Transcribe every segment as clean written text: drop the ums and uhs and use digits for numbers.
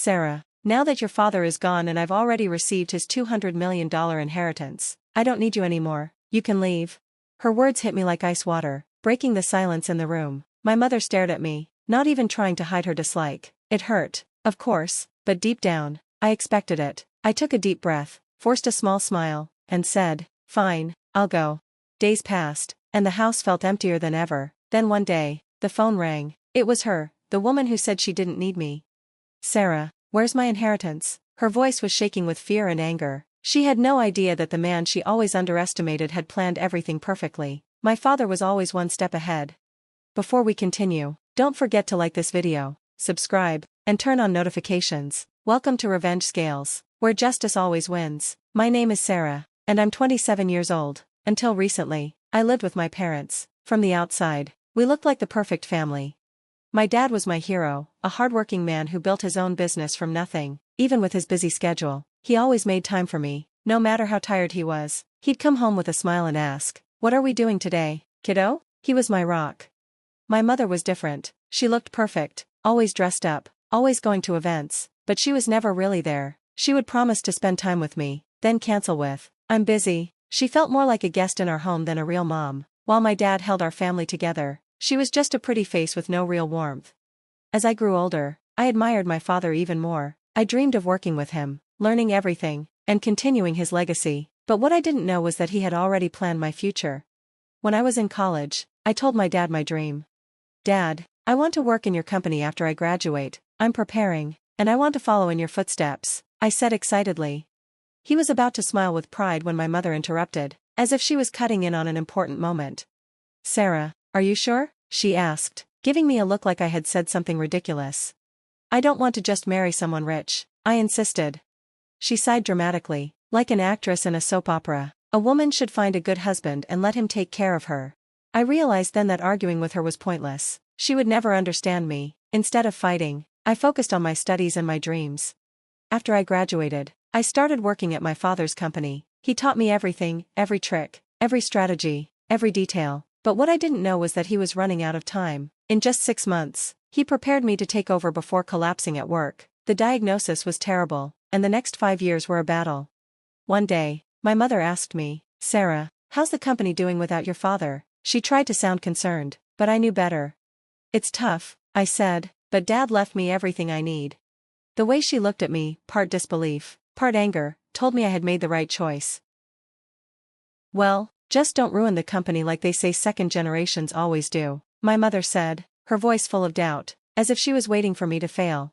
Sara, now that your father is gone and I've already received his $200 million inheritance, I don't need you anymore, you can leave. Her words hit me like ice water, breaking the silence in the room. My mother stared at me, not even trying to hide her dislike. It hurt, of course, but deep down, I expected it. I took a deep breath, forced a small smile, and said, "Fine, I'll go." Days passed, and the house felt emptier than ever. Then one day, the phone rang. It was her, the woman who said she didn't need me. "Sara, where's my inheritance?" Her voice was shaking with fear and anger. She had no idea that the man she always underestimated had planned everything perfectly. My father was always one step ahead. Before we continue, don't forget to like this video, subscribe, and turn on notifications. Welcome to Revenge Scales, where justice always wins. My name is Sara, and I'm 27 years old. Until recently, I lived with my parents. From the outside, we looked like the perfect family. My dad was my hero, a hardworking man who built his own business from nothing. Even with his busy schedule, he always made time for me, no matter how tired he was. He'd come home with a smile and ask, "What are we doing today, kiddo?" He was my rock. My mother was different. She looked perfect, always dressed up, always going to events, but she was never really there. She would promise to spend time with me, then cancel with, "I'm busy." She felt more like a guest in our home than a real mom. While my dad held our family together, she was just a pretty face with no real warmth. As I grew older, I admired my father even more. I dreamed of working with him, learning everything, and continuing his legacy. But what I didn't know was that he had already planned my future. When I was in college, I told my dad my dream. "Dad, I want to work in your company after I graduate. I'm preparing, and I want to follow in your footsteps," I said excitedly. He was about to smile with pride when my mother interrupted, as if she was cutting in on an important moment. "Sara, are you sure?" she asked, giving me a look like I had said something ridiculous. "I don't want to just marry someone rich," I insisted. She sighed dramatically, like an actress in a soap opera. A woman should find a good husband and let him take care of her. I realized then that arguing with her was pointless. She would never understand me. Instead of fighting, I focused on my studies and my dreams. After I graduated, I started working at my father's company. He taught me everything, every trick, every strategy, every detail. But what I didn't know was that he was running out of time. In just 6 months, he prepared me to take over before collapsing at work. The diagnosis was terrible, and the next 5 years were a battle. One day, my mother asked me, "Sara, how's the company doing without your father?" She tried to sound concerned, but I knew better. "It's tough," I said, "but Dad left me everything I need." The way she looked at me, part disbelief, part anger, told me I had made the right choice. "Well, just don't ruin the company like they say second generations always do," my mother said, her voice full of doubt, as if she was waiting for me to fail.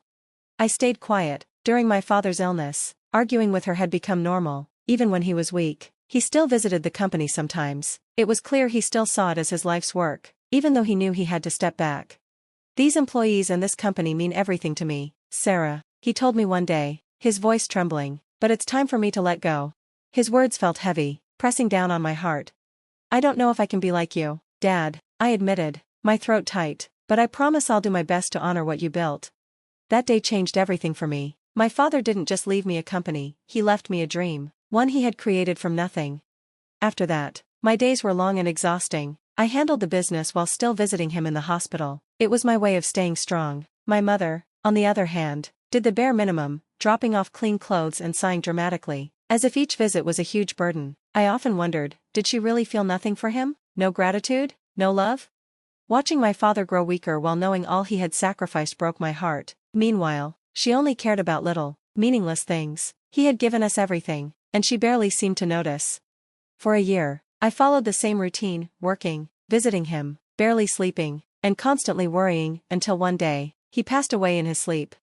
I stayed quiet. During my father's illness, arguing with her had become normal. Even when he was weak, he still visited the company sometimes. It was clear he still saw it as his life's work, even though he knew he had to step back. "These employees and this company mean everything to me, Sara," he told me one day, his voice trembling, "but it's time for me to let go." His words felt heavy, pressing down on my heart. "I don't know if I can be like you, Dad," I admitted, my throat tight, "but I promise I'll do my best to honor what you built." That day changed everything for me. My father didn't just leave me a company, he left me a dream, one he had created from nothing. After that, my days were long and exhausting. I handled the business while still visiting him in the hospital. It was my way of staying strong. My mother, on the other hand, did the bare minimum, dropping off clean clothes and sighing dramatically, as if each visit was a huge burden. I often wondered, did she really feel nothing for him? No gratitude? No love? Watching my father grow weaker while knowing all he had sacrificed broke my heart. Meanwhile, she only cared about little, meaningless things. He had given us everything, and she barely seemed to notice. For a year, I followed the same routine, working, visiting him, barely sleeping, and constantly worrying, until one day, he passed away in his sleep.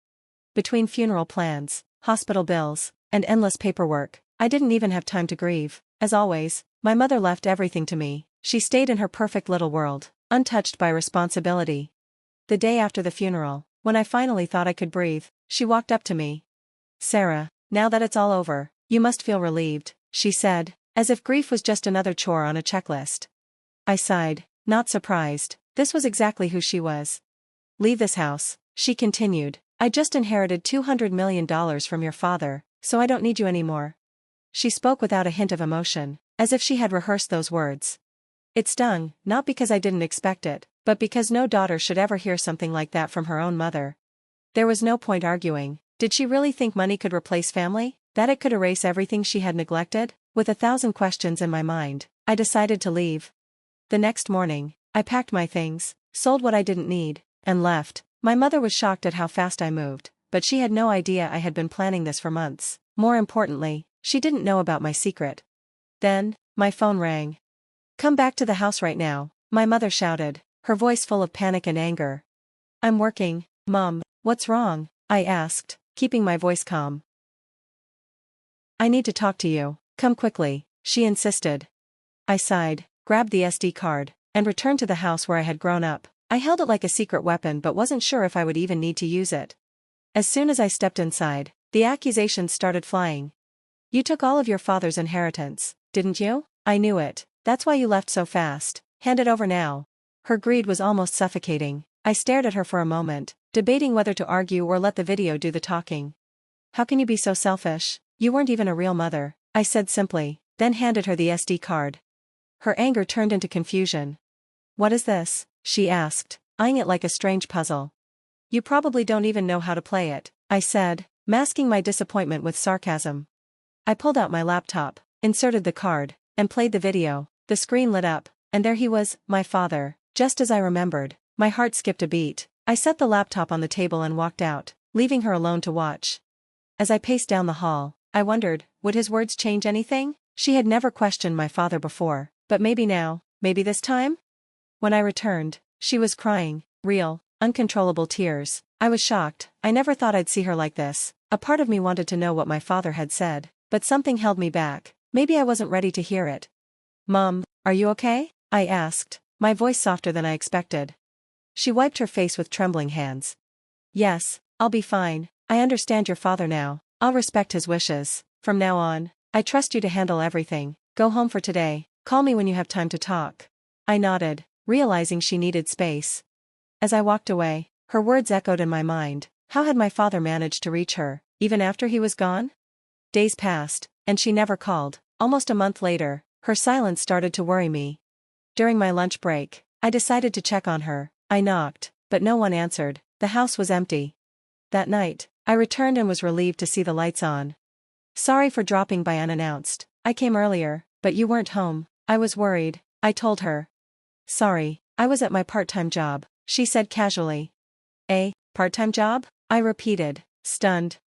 Between funeral plans, hospital bills, and endless paperwork, I didn't even have time to grieve. As always, my mother left everything to me. She stayed in her perfect little world, untouched by responsibility. The day after the funeral, when I finally thought I could breathe, she walked up to me. "Sara, now that it's all over, you must feel relieved," she said, as if grief was just another chore on a checklist. I sighed, not surprised. This was exactly who she was. "Leave this house," she continued. "I just inherited $200 million from your father, so I don't need you anymore." She spoke without a hint of emotion, as if she had rehearsed those words. It stung, not because I didn't expect it, but because no daughter should ever hear something like that from her own mother. There was no point arguing. Did she really think money could replace family? That it could erase everything she had neglected? With 1,000 questions in my mind, I decided to leave. The next morning, I packed my things, sold what I didn't need, and left. My mother was shocked at how fast I moved, but she had no idea I had been planning this for months. More importantly, she didn't know about my secret. Then, my phone rang. "Come back to the house right now," my mother shouted, her voice full of panic and anger. "I'm working, Mom." "What's wrong?" I asked, keeping my voice calm. "I need to talk to you. Come quickly," she insisted. I sighed, grabbed the SD card, and returned to the house where I had grown up. I held it like a secret weapon but wasn't sure if I would even need to use it. As soon as I stepped inside, the accusations started flying. "You took all of your father's inheritance, didn't you? I knew it. That's why you left so fast. Hand it over now." Her greed was almost suffocating. I stared at her for a moment, debating whether to argue or let the video do the talking. "How can you be so selfish? You weren't even a real mother," I said simply, then handed her the SD card. Her anger turned into confusion. "What is this?" she asked, eyeing it like a strange puzzle. "You probably don't even know how to play it," I said, masking my disappointment with sarcasm. I pulled out my laptop, inserted the card, and played the video. The screen lit up, and there he was, my father, just as I remembered. My heart skipped a beat. I set the laptop on the table and walked out, leaving her alone to watch. As I paced down the hall, I wondered, would his words change anything? She had never questioned my father before, but maybe now, maybe this time? When I returned, she was crying, real, uncontrollable tears. I was shocked. I never thought I'd see her like this. A part of me wanted to know what my father had said, but something held me back. Maybe I wasn't ready to hear it. "Mom, are you okay?" I asked, my voice softer than I expected. She wiped her face with trembling hands. "Yes, I'll be fine. I understand your father now. I'll respect his wishes. From now on, I trust you to handle everything. Go home for today. Call me when you have time to talk." I nodded, realizing she needed space. As I walked away, her words echoed in my mind. How had my father managed to reach her, even after he was gone? Days passed, and she never called. Almost a month later, her silence started to worry me. During my lunch break, I decided to check on her. I knocked, but no one answered. The house was empty. That night, I returned and was relieved to see the lights on. "Sorry for dropping by unannounced. I came earlier, but you weren't home." I was worried, I told her. "Sorry, I was at my part-time job," she said casually. "A part-time job?" I repeated, stunned.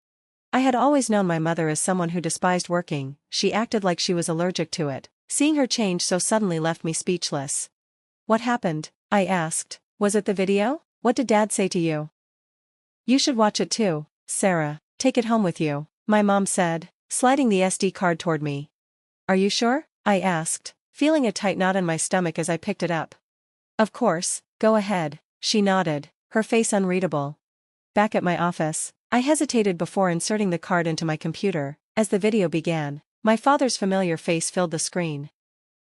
I had always known my mother as someone who despised working. She acted like she was allergic to it. Seeing her change so suddenly left me speechless. "What happened?" I asked. "Was it the video? What did Dad say to you?" "You should watch it too, Sara. Take it home with you," my mom said, sliding the SD card toward me. "Are you sure?" I asked, feeling a tight knot in my stomach as I picked it up. "Of course, go ahead," she nodded, her face unreadable. Back at my office, I hesitated before inserting the card into my computer. As the video began, my father's familiar face filled the screen.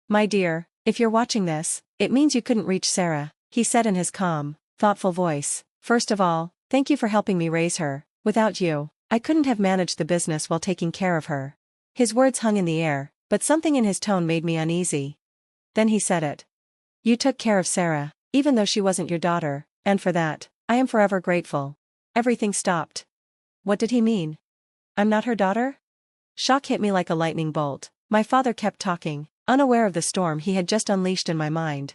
"My dear, if you're watching this, it means you couldn't reach Sara," he said in his calm, thoughtful voice. "First of all, thank you for helping me raise her. Without you, I couldn't have managed the business while taking care of her." His words hung in the air, but something in his tone made me uneasy. Then he said it. "You took care of Sara, even though she wasn't your daughter, and for that, I am forever grateful." Everything stopped. What did he mean? I'm not her daughter? Shock hit me like a lightning bolt. My father kept talking, unaware of the storm he had just unleashed in my mind.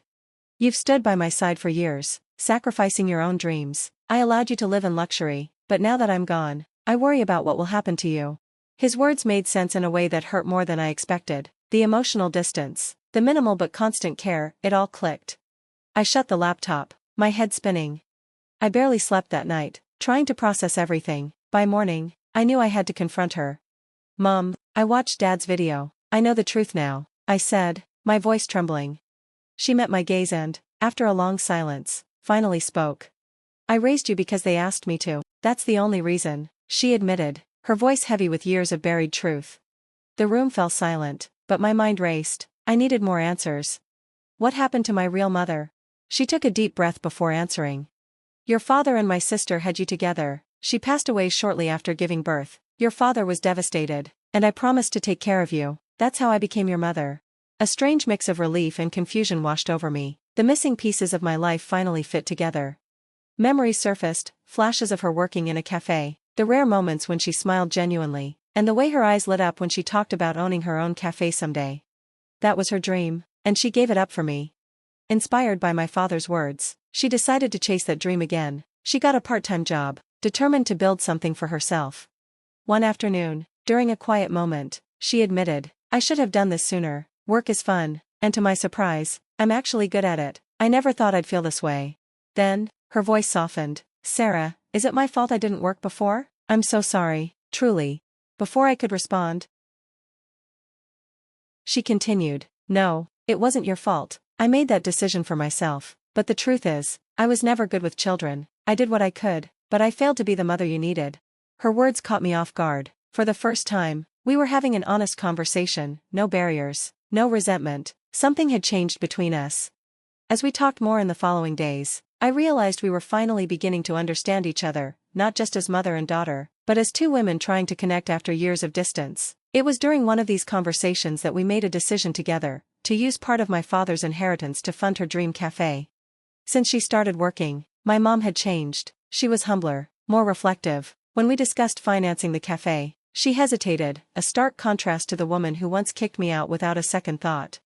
"You've stood by my side for years, sacrificing your own dreams. I allowed you to live in luxury, but now that I'm gone, I worry about what will happen to you." His words made sense in a way that hurt more than I expected. The emotional distance, the minimal but constant care, it all clicked. I shut the laptop, my head spinning. I barely slept that night, trying to process everything. By morning, I knew I had to confront her. "Mom, I watched Dad's video. I know the truth now," I said, my voice trembling. She met my gaze and, after a long silence, finally spoke. "I raised you because they asked me to. That's the only reason," she admitted, her voice heavy with years of buried truth. The room fell silent, but my mind raced. I needed more answers. "What happened to my real mother?" She took a deep breath before answering. "Your father and my sister had you together. She passed away shortly after giving birth. Your father was devastated, and I promised to take care of you. That's how I became your mother." A strange mix of relief and confusion washed over me. The missing pieces of my life finally fit together. Memories surfaced, flashes of her working in a cafe, the rare moments when she smiled genuinely, and the way her eyes lit up when she talked about owning her own cafe someday. That was her dream, and she gave it up for me. Inspired by my father's words, she decided to chase that dream again. She got a part-time job, determined to build something for herself. One afternoon, during a quiet moment, she admitted, "I should have done this sooner. Work is fun, and to my surprise, I'm actually good at it. I never thought I'd feel this way." Then, her voice softened. "Sara, is it my fault I didn't work before? I'm so sorry, truly." Before I could respond, she continued, "No, it wasn't your fault. I made that decision for myself, but the truth is, I was never good with children. I did what I could, but I failed to be the mother you needed." Her words caught me off guard. For the first time, we were having an honest conversation, no barriers, no resentment. Something had changed between us. As we talked more in the following days, I realized we were finally beginning to understand each other, not just as mother and daughter, but as two women trying to connect after years of distance. It was during one of these conversations that we made a decision together, to use part of my father's inheritance to fund her dream cafe. Since she started working, my mom had changed. She was humbler, more reflective. When we discussed financing the cafe, she hesitated, a stark contrast to the woman who once kicked me out without a second thought.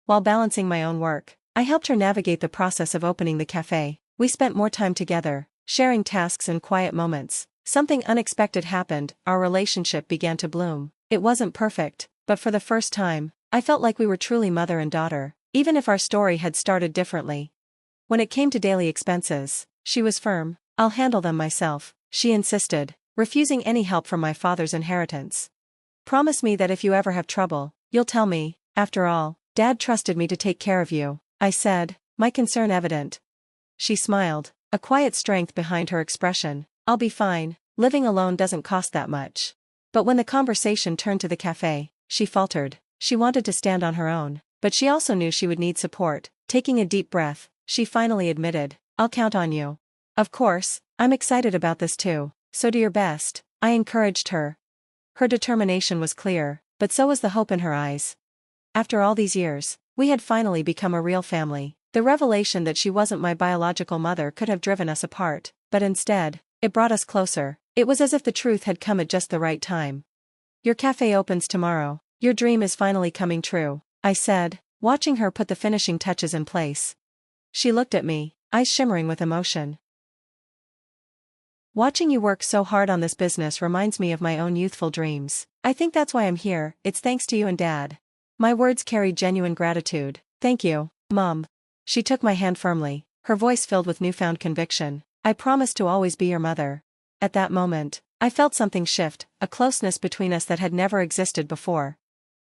While balancing my own work, I helped her navigate the process of opening the cafe. We spent more time together, sharing tasks and quiet moments. Something unexpected happened, our relationship began to bloom. It wasn't perfect, but for the first time, I felt like we were truly mother and daughter, even if our story had started differently. When it came to daily expenses, she was firm. "I'll handle them myself," she insisted, refusing any help from my father's inheritance. "Promise me that if you ever have trouble, you'll tell me. After all, Dad trusted me to take care of you," I said, my concern evident. She smiled, a quiet strength behind her expression. "I'll be fine. Living alone doesn't cost that much." But when the conversation turned to the cafe, she faltered. She wanted to stand on her own, but she also knew she would need support. Taking a deep breath, she finally admitted, "I'll count on you." "Of course, I'm excited about this too, so do your best," I encouraged her. Her determination was clear, but so was the hope in her eyes. After all these years, we had finally become a real family. The revelation that she wasn't my biological mother could have driven us apart, but instead, it brought us closer. It was as if the truth had come at just the right time. "Your cafe opens tomorrow. Your dream is finally coming true," I said, watching her put the finishing touches in place. She looked at me, eyes shimmering with emotion. "Watching you work so hard on this business reminds me of my own youthful dreams. I think that's why I'm here. It's thanks to you and Dad." My words carried genuine gratitude. "Thank you, Mom." She took my hand firmly, her voice filled with newfound conviction. "I promise to always be your mother." At that moment, I felt something shift, a closeness between us that had never existed before.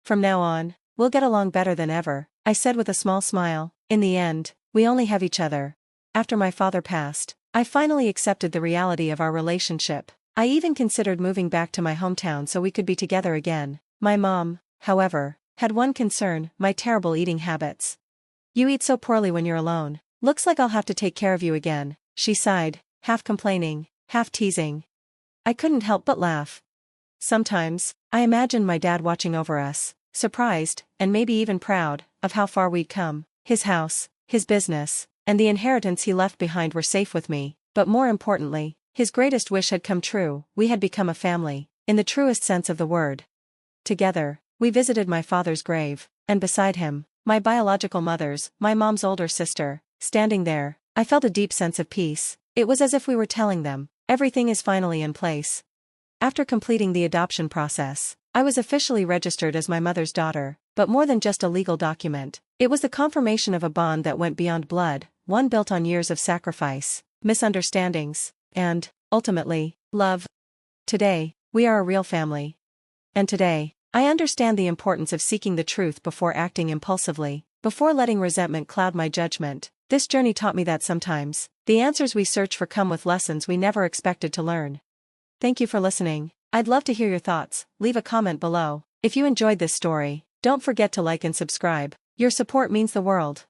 "From now on, we'll get along better than ever," I said with a small smile. "In the end, we only have each other." After my father passed, I finally accepted the reality of our relationship. I even considered moving back to my hometown so we could be together again. My mom, however, had one concern: my terrible eating habits. "You eat so poorly when you're alone. Looks like I'll have to take care of you again," she sighed, half complaining, half teasing. I couldn't help but laugh. Sometimes, I imagined my dad watching over us, surprised, and maybe even proud, of how far we'd come. His house, his business, and the inheritance he left behind were safe with me, but more importantly, his greatest wish had come true. We had become a family, in the truest sense of the word. Together, we visited my father's grave, and beside him, my biological mother's, my mom's older sister. Standing there, I felt a deep sense of peace. It was as if we were telling them, everything is finally in place. After completing the adoption process, I was officially registered as my mother's daughter, but more than just a legal document. It was the confirmation of a bond that went beyond blood, one built on years of sacrifice, misunderstandings, and, ultimately, love. Today, we are a real family. And today, I understand the importance of seeking the truth before acting impulsively, before letting resentment cloud my judgment. This journey taught me that sometimes, the answers we search for come with lessons we never expected to learn. Thank you for listening. I'd love to hear your thoughts. Leave a comment below. If you enjoyed this story, don't forget to like and subscribe. Your support means the world.